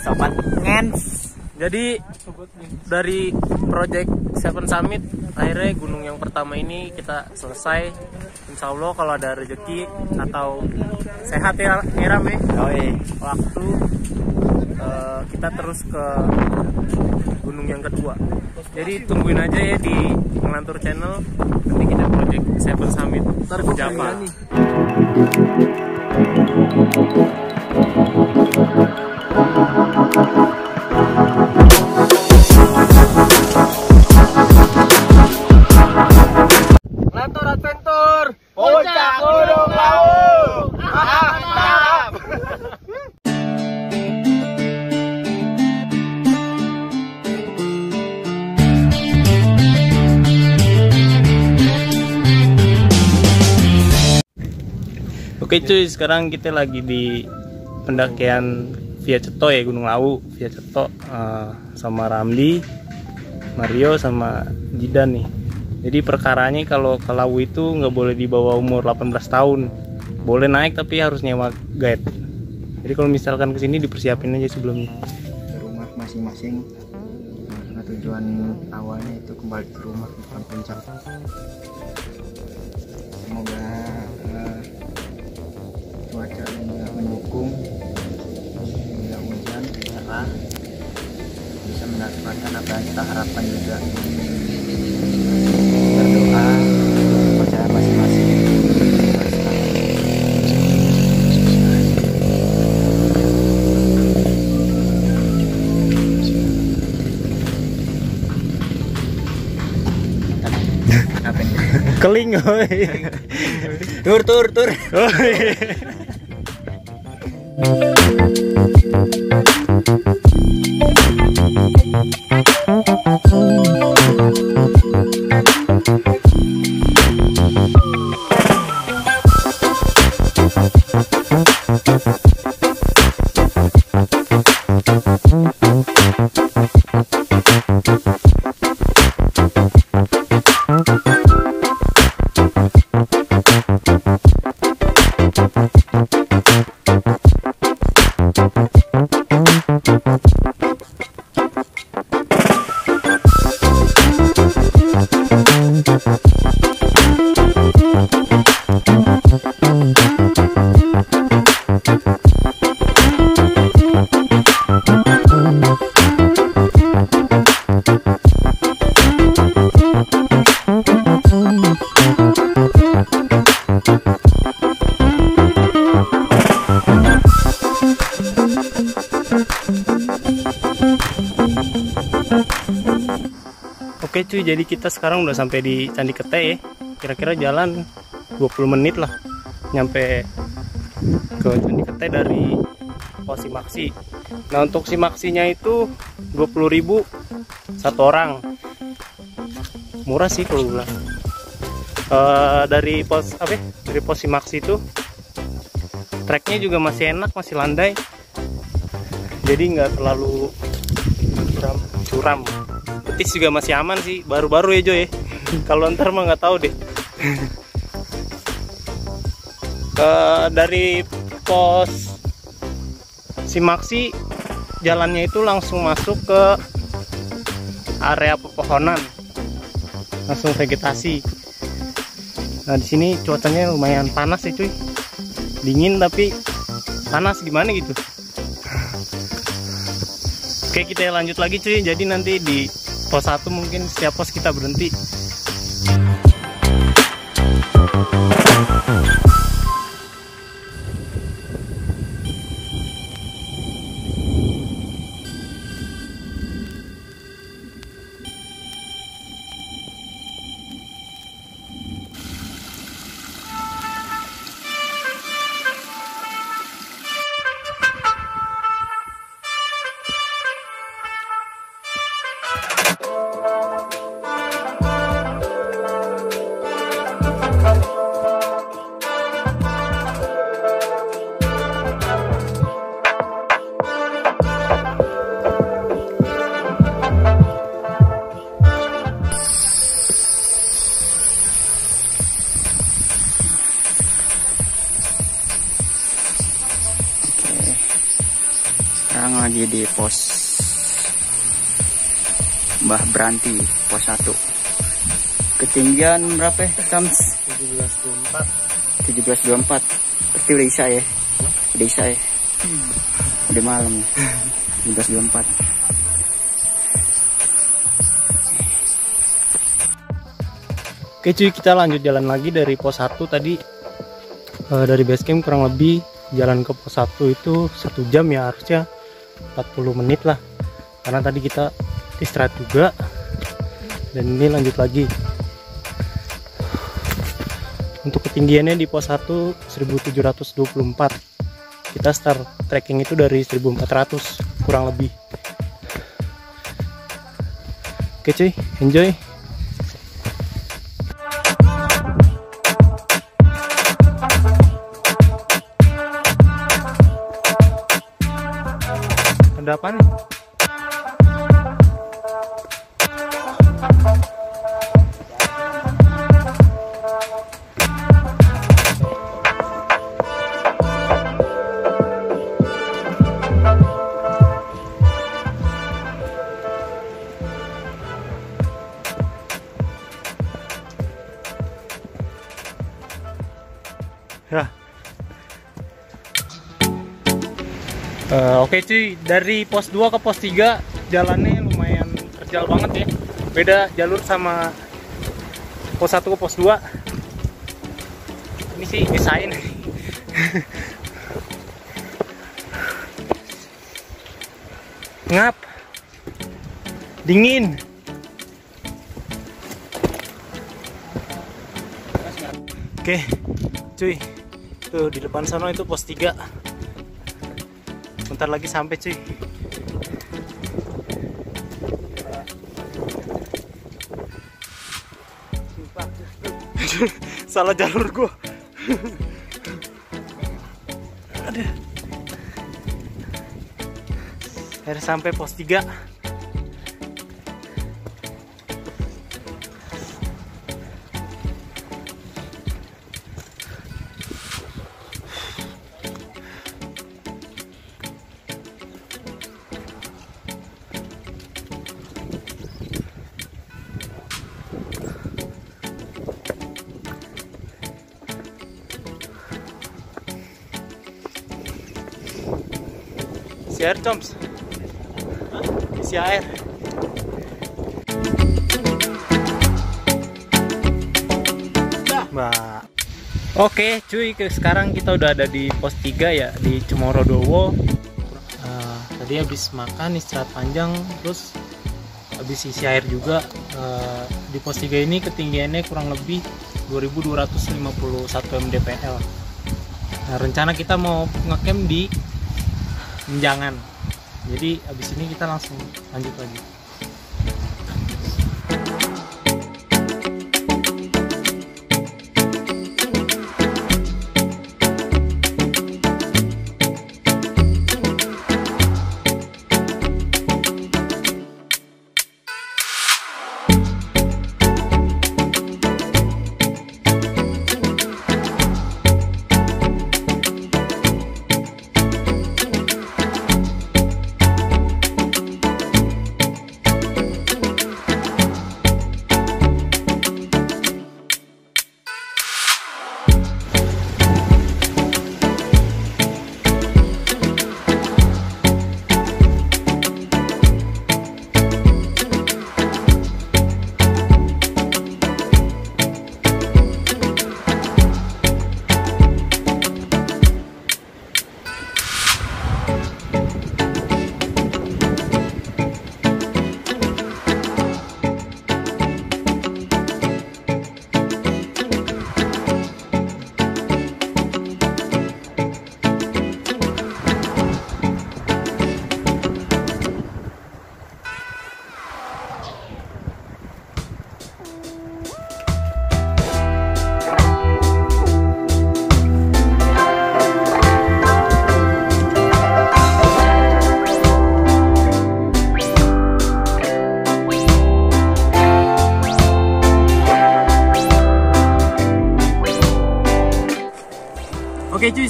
Sobat Ngens. Jadi dari Project Seven Summit akhirnya gunung yang pertama ini kita selesai. Insya Allah kalau ada rezeki atau sehat ya Ram ya. Waktu kita terus ke gunung yang kedua. Jadi tungguin aja ya di Ngelantur Channel. Nanti kita Project Seven Summit Java. Ngelantur Adventure, Puncak Gunung Lawu. Mantap. Oke cuy, sekarang kita lagi di pendakian Via Ceto ya, Gunung Lawu Via Ceto, sama Ramli, Mario sama Jidan nih. Jadi perkaranya kalau ke Lawu itu nggak boleh di bawah umur 18 tahun. Boleh naik tapi harus nyewa guide. Jadi kalau misalkan kesini dipersiapin aja sebelumnya. Ke rumah masing-masing. Nah, tujuan awalnya itu kembali ke rumah di puncak. Semoga cuaca juga mendukung, tidak hujan, cerah, bisa mendapatkan apa yang kita harapkan juga. Berdoa, percaya masing-masing. Apa ini? Keling, Tur. Oke cuy, jadi kita sekarang udah sampai di Candi Kete ya. Kira-kira jalan 20 menit lah nyampe ke Candi Kete dari pos Simaksi. Nah untuk Simaksinya itu 20.000 satu orang. Murah sih kalau bilang. Dari pos dari pos Simaksi itu treknya juga masih enak, masih landai. Jadi nggak terlalu curam. Petis juga masih aman sih, baru-baru ya Jo ya. Kalau ntar mah nggak tahu deh. Dari pos Simaksi jalannya itu langsung masuk ke area pepohonan, langsung vegetasi. Nah di sini cuacanya lumayan panas ya cuy, dingin tapi panas gimana gitu. Oke kita lanjut lagi cuy, jadi nanti di pos 1 mungkin setiap pos kita berhenti. lagi di pos Mbah Branti, pos 1. Ketinggian berapa ya, Tams? 1724. Berarti udah Isya ya? Udah Isya ya? Udah malam. 1724. Oke cuy, kita lanjut jalan lagi dari pos 1 tadi. Dari base camp kurang lebih jalan ke pos 1 itu 1 jam ya, harusnya 40 menit lah. Karena tadi kita istirahat juga. Dan ini lanjut lagi. Untuk ketinggiannya di pos 1 1724. Kita start trekking itu dari 1400 kurang lebih. Oke cuy, enjoy. Ada apa nih? Ya. Oke cuy, dari pos 2 ke pos 3 jalannya lumayan terjal banget ya. Beda jalur sama pos 1 ke pos 2. Ini sih desain. Ngap. Dingin. Oke, cuy. Tuh di depan sana itu pos 3. Bentar lagi sampai cuy. Salah jalur gua. Aduh. Akhirnya sampai pos 3. Isi air, Coms. Isi air. Mbak. Oke cuy, sekarang kita udah ada di pos 3 ya, di Cemorodowo. Tadi habis makan, istirahat panjang, terus habis isi air juga. Di pos 3 ini ketinggiannya kurang lebih 2251 mdpl. Nah, rencana kita mau ngecamp di Menjangan. Jadi abis ini kita langsung lanjut lagi.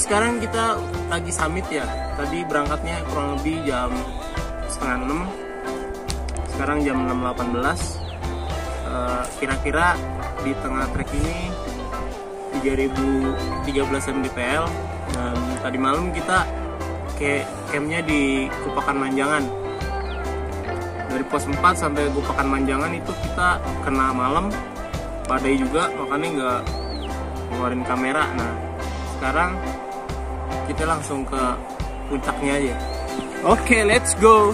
sekarang kita lagi summit ya. Tadi berangkatnya kurang lebih jam 5:30. Sekarang jam 6.18. Kira-kira di tengah trek ini 3013 mdpl. Dan tadi malam kita campnya di Gupakan Manjangan. Dari pos 4 sampai Gupakan Manjangan itu kita kena malam, badai juga, makanya nggak ngeluarin kamera. Nah sekarang kita langsung ke puncaknya aja. Oke, let's go.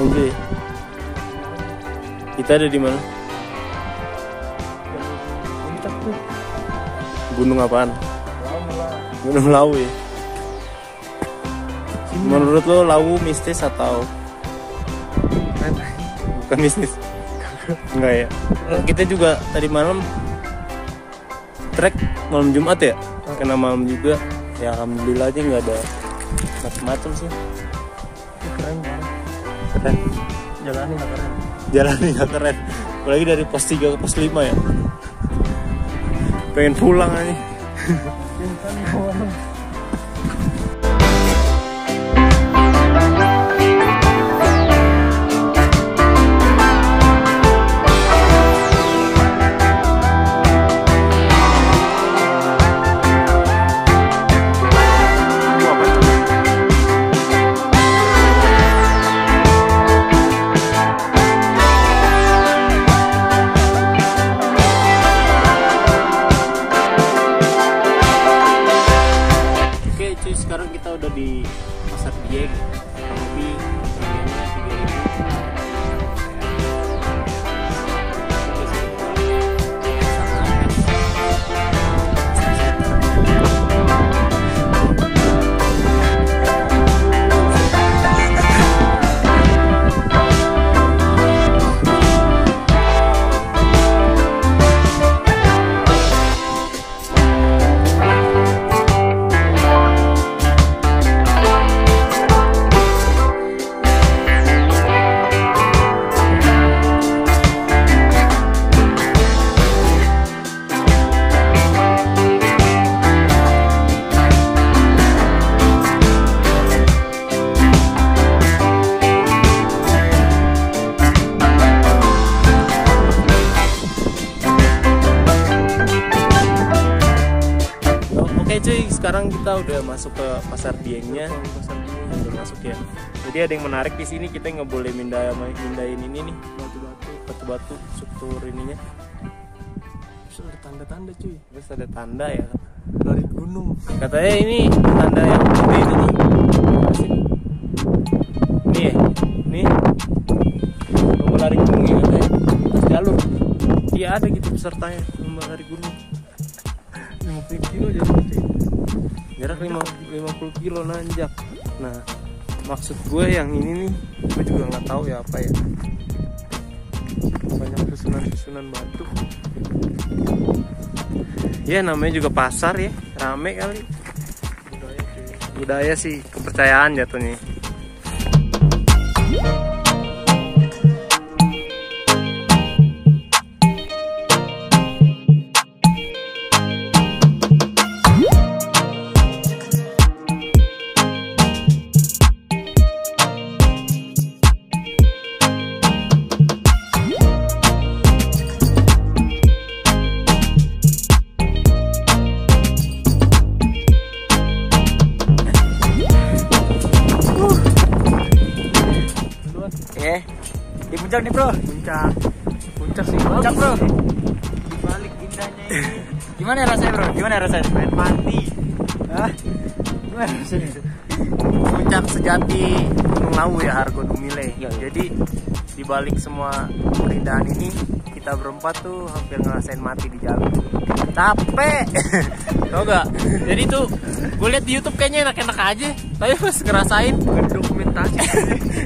Oke. Kita ada di mana? Gunung apaan? Gunung Lawu ya. Menurut lo Lawu mistis atau bukan mistis? Enggak ya. Kita juga tadi malam trek malam Jumat ya. Kena malam juga. Ya alhamdulillah aja nggak ada macam-macam sih. Keren. Jalannya nggak keren. Jalannya nggak keren. Apalagi dari pos 3 ke pos 5 ya. Pengen pulang aja. Sekarang kita udah di Pasar Dieng, kurang lebih cuy, sekarang kita udah masuk ke Pasar Diengnya. Udah masuk ya. Jadi ada yang menarik di sini, kita nggak boleh mindahin ini nih, batu-batu struktur ininya. Terus ada tanda-tanda cuy. Terus ada tanda ya dari gunung. Katanya ini tanda yang gede itu nih. Nih ya, nih. Lomba lari gunung ya katanya. Jalur. Iya ada gitu pesertanya lomba lari gunung. 50 kilo jarak 50 kilo nanjak. Nah maksud gue yang ini nih, gue juga nggak tahu ya apa ya, banyak susunan batu ya, namanya juga pasar ya, rame kali. Budaya sih, kepercayaan jatuhnya. Di puncak nih bro. Puncak sih. Puncak bro. Di balik indahnya ini. Gimana rasanya bro? Gimana rasanya? Main mati. Hah? Gimana rasanya? Puncak sejati Gunung Lawu ya, Hargo Dumile. Jadi di balik semua keindahan ini, kita berempat tuh hampir ngerasain mati di jalan. Capek. Tau gak? Jadi tuh gue liat di YouTube kayaknya enak-enak aja, tapi pas ngerasain bukan dokumentasi.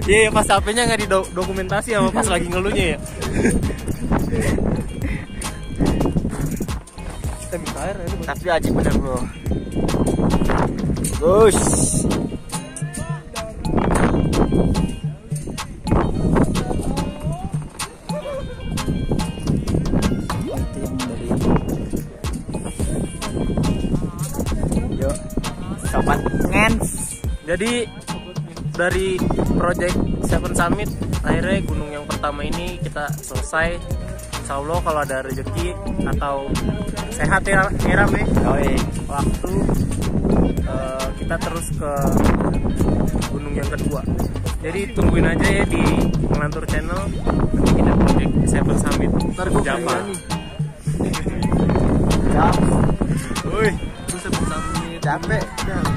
Iya, pas HP-nya nggak didokumentasi sama pas lagi ngeluhnya ya. Tapi aja bener bro. Gus. Yuk, sobat ngens. Jadi dari project Seven Summit akhirnya gunung yang pertama ini kita selesai. Insya Allah kalau ada rezeki atau sehat ya Ram ya, waktu kita terus ke gunung yang kedua. Jadi tungguin aja ya di Ngelantur Channel, nanti kita project Seven Summit Java. Woi, itu Seven Summit. Capek.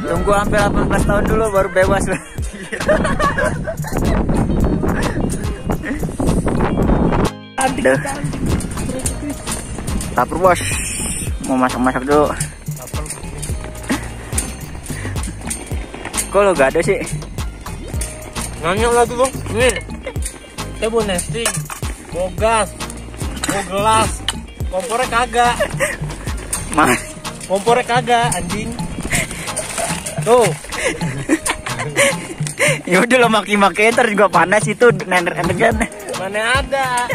Tunggu sampai 18 tahun dulu baru bebas lah. Aduh. Lapar bos. Mau masak-masak dulu. Kok lo gak ada sih? Nanya lagi bang. Nih, kita mau nesting, mau gas, mau gelas, kompornya kagak. Mas. Kompornya kagak, anjing. Tuh. Ya udah lo maki-maki ntar juga panas itu nenek-nenek. Mana ada?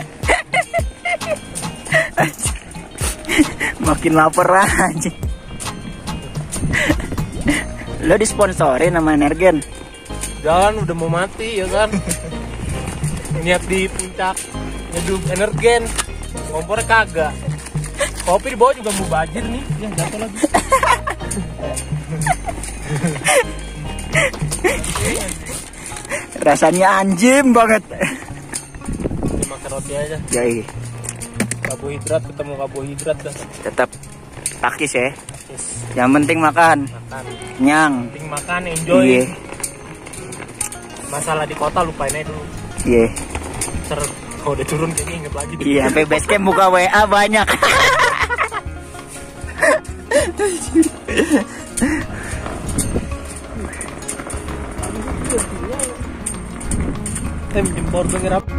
Makin lapar aja. Lo disponsorin sama Energen. Jalan udah mau mati ya kan. Niat di puncak nyeduh Energen, kompornya kagak. Kopi di bawah juga mau bajir nih. Ya jatuh lagi. Rasanya anjing banget. Ini makan roti aja. Jadi Karbohidrat ketemu karbohidrat dah. tetap takis ya. Yes. Yang penting makan. Makan. Kenyang. Penting makan, enjoy. Iya. Masalah di kota lupain aja dulu. Iya. Ter kalau udah turun kayaknya inget lagi. Iya, sampai base camp buka WA banyak. Jempor pengen apa?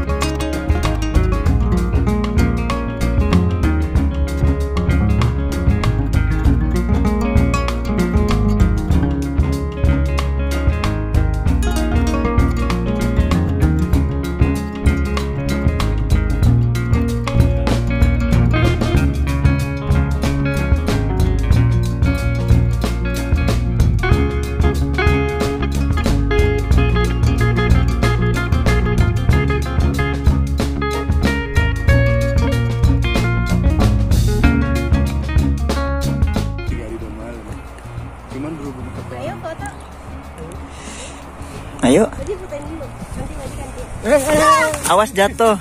Ayo. Awas jatuh.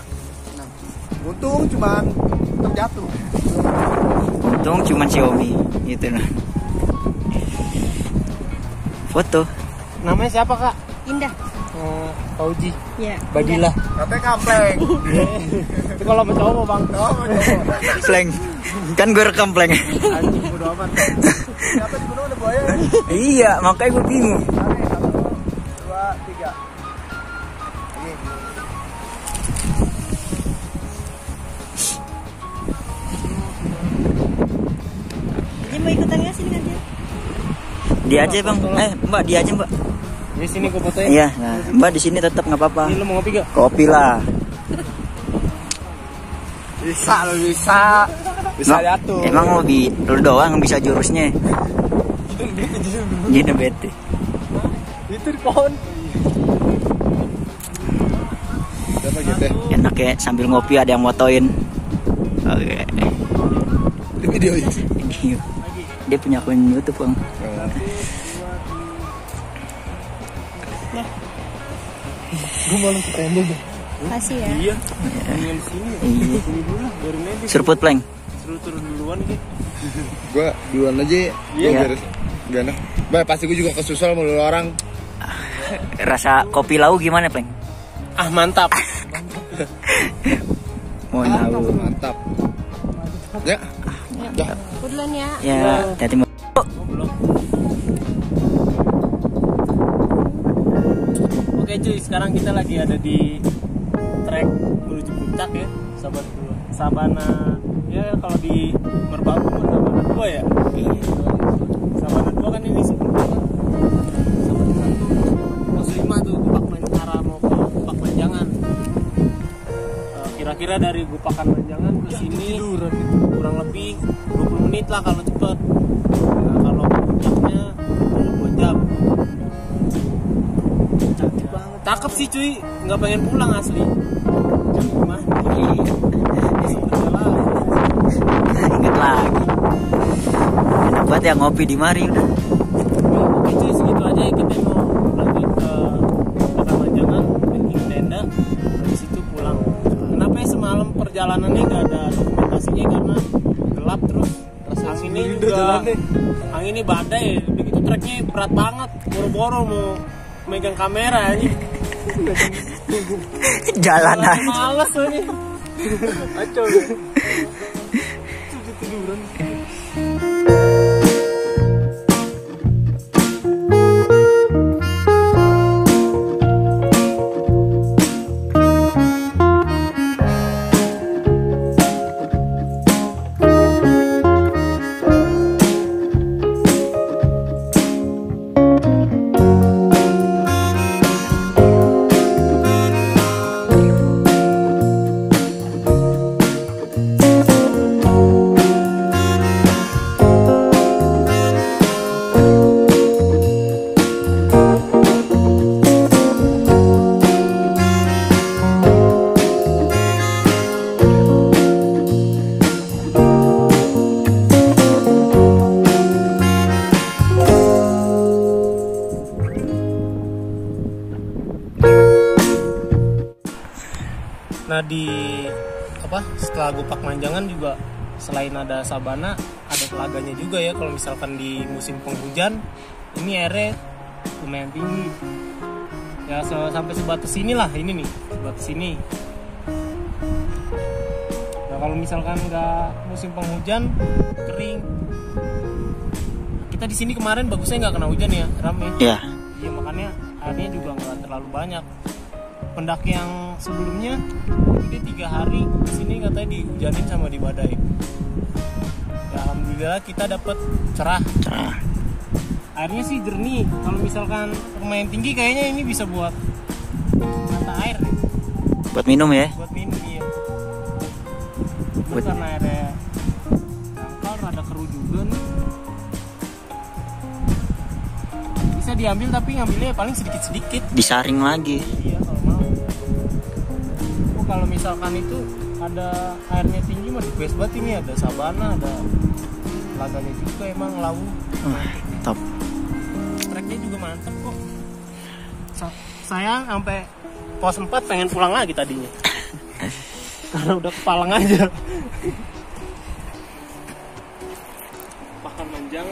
Untung cuma terjatuh. Untung cuman Xiaomi gitu nah. Foto. Namanya siapa kak? Indah. Fauji. Ya. Bagilah. Katanya kampleng. Itu kalau mau cowok bang. Pleng. Kan gue rekam pleng. Anjing bodo amat. Siapa di gunung ada buaya? Iya, makanya gue bingung. 1, 2, 3. Dia mau ikutan nggak sini kan dia? Dia aja bang. Mbak, dia aja mbak. Di sini gue fotoin. Iya, nah, mbak di sini tetap nggak apa-apa. Ini lu mau ngopi gak? Kopi lah. Bisa lo bisa. Bisa jatuh. Emang lebih lu doang yang bisa jurusnya. Gini bete. Itu di pohon. Siapa gitu? Enak ya sambil ngopi ada yang motoin. Oke. Di video ini. Dia punya akun YouTube bang. Gue malu ketemu deh. Kasih ya. Iya. Yang sini. Iya. Sini dulu. Baru nanti. Seruput pleng. Suruh turun duluan gitu. Gua duluan aja ya. Iya. Gak enak. Bah, pasti gue juga kesusul mulu orang. Rasa kopi lau gimana pleng? Ah mantap. Mau tahu. Mantap. Ya. Ya. Duluan ya. Ya, hati-hati. Belum. Oke cuy, sekarang kita lagi ada di trek menuju puncak ya, sahabat dua. Sabana, ya kalau di Merbabu Sabana 2 ya. Sabana 2 kan ini sebelumnya Kira-kira dari Gupakan Manjangan ke sini kurang lebih 20 menit lah kalau cepet. Nah, kalau puncaknya 2 jam. Cantik banget. Cakep sih cuy, nggak pengen pulang asli. Gimana? Ingat lagi. Enak banget ya ngopi di mari udah. Oke cuy, segitu aja ya, kita mau lanjut ke Gupakan Manjangan, bikin tenda, habis itu pulang. Kenapa ya semalam perjalanannya nggak ada dokumentasinya karena gelap terus anginnya juga anginnya badai, begitu treknya berat banget, boro-boro mau megang kamera aja. Jalan aja. Males aja. Acau. Tiduran. Nah di setelah Gupak Manjangan juga selain ada sabana, ada telaganya juga ya. Kalau misalkan di musim penghujan ini airnya lumayan tinggi ya, sampai sebatas sini lah, ini nih sebatas sini. Nah kalau misalkan nggak musim penghujan kering. Kita di sini kemarin bagusnya nggak kena hujan ya, rame. Iya. Iya makanya airnya juga nggak terlalu banyak. Pendaki yang sebelumnya dia 3 hari di sini katanya dihujanin sama di badai. Ya, alhamdulillah kita dapat cerah. Airnya sih jernih. Kalau misalkan lumayan tinggi kayaknya ini bisa buat mata air. Buat minum ya? Buat minum ya. Karena airnya dangkal, rada keruh juga nih. Bisa diambil tapi ngambilnya paling sedikit-sedikit. Disaring lagi. Iya kalau mau. Kalau misalkan itu ada airnya tinggi mah best banget ini, ada sabana, ada laganya juga emang lawu. Top. Treknya juga mantep kok. Sayang sampai pos 4 pengen pulang lagi tadinya. Karena udah kepalang aja. Bahkan Manjangan.